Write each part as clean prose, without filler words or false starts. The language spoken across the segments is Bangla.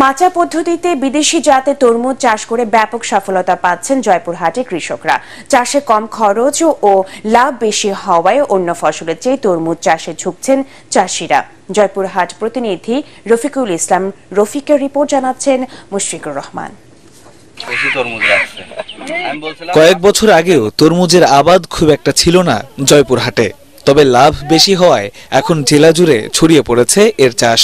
মাচা পদ্ধতিতে বিদেশি জাতের তরমুজ চাষ করে ব্যাপক সফলতা পাচ্ছেন জয়পুরহাটে কৃষকরা। চাষে কম খরচ ও লাভ বেশি হওয়ায় অন্য ফসলের চেয়ে তরমুজ চাষে ঝুঁকছেন চাষিরা। জয়পুরহাট প্রতিনিধি রফিকুল ইসলাম রফিকের রিপোর্ট, জানাচ্ছেন মুশফিকুর রহমান। কয়েক বছর আগেও তরমুজের আবাদ খুব একটা ছিল না জয়পুরহাটে, তবে লাভ বেশি হওয়ায় এখন জেলা জুড়ে ছড়িয়ে পড়েছে এর চাষ।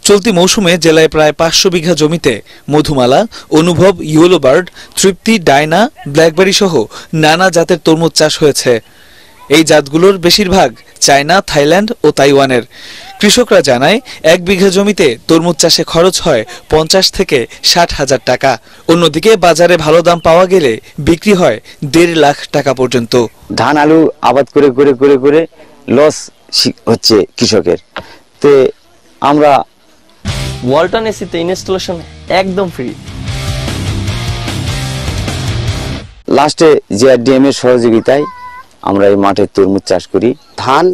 চলতি মৌসুমে জেলায় প্রায় 500 বিঘা জমিতে মধুমালা, অনুভব, ইয়েলো বার্ড, তৃপ্তি, ডায়না, ব্ল্যাকবেরি সহ নানা জাতের তরমুজ চাষ হয়েছে। এই জাতগুলোর বেশিরভাগ চায়না, থাইল্যান্ড ও তাইওয়ানের। কৃষকরা জানায় 1 বিঘা জমিতে তরমুজ চাষে খরচ হয় 50 থেকে 60 হাজার টাকা। অন্যদিকে বাজারে ভালো দাম পাওয়া গেলে বিক্রি হয় 1.5 লাখ টাকা পর্যন্ত। ধান আলু আবাদ করে করে করে করে লস হচ্ছে কৃষকের। তো আমরা ওয়ালটন এসিতে ইনস্টলেশন একদম ফ্রি। লাস্টে জিআরডিএম এর সহযোগিতায় আমরা এই মাঠে তরমুজ চাষ করি। ধান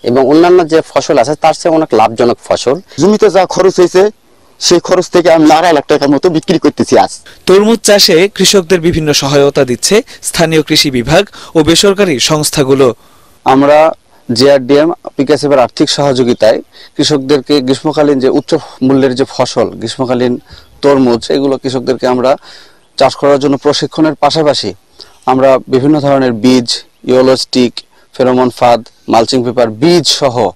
এবং অন্যান্য যে ফসল আছে তার চেয়ে অনেক লাভজনক ফসল। জমিতে যা খরচ হয়েছে সেই খরচ থেকে আমি 2.5 লাখ টাকার মতো বিক্রি করতেছি আজ। তরমুজ চাষে কৃষকদের বিভিন্ন সহায়তা দিচ্ছে স্থানীয় কৃষি বিভাগ ও বেসরকারি সংস্থাগুলো। আমরা জিআরডিএম পিকেএসএফ এর আর্থিক সহযোগিতায় কৃষকদেরকে গ্রীষ্মকালীন যে উচ্চ মূল্যের যে ফসল, গ্রীষ্মকালীন তরমুজ, এগুলো কৃষকদেরকে আমরা চাষ করার জন্য প্রশিক্ষণের পাশাপাশি আমরা বিভিন্ন ধরনের বীজ, ইয়েলো স্টিক, ফেরোমন ফাঁদ, মালচিং পেপার, বীজ সহ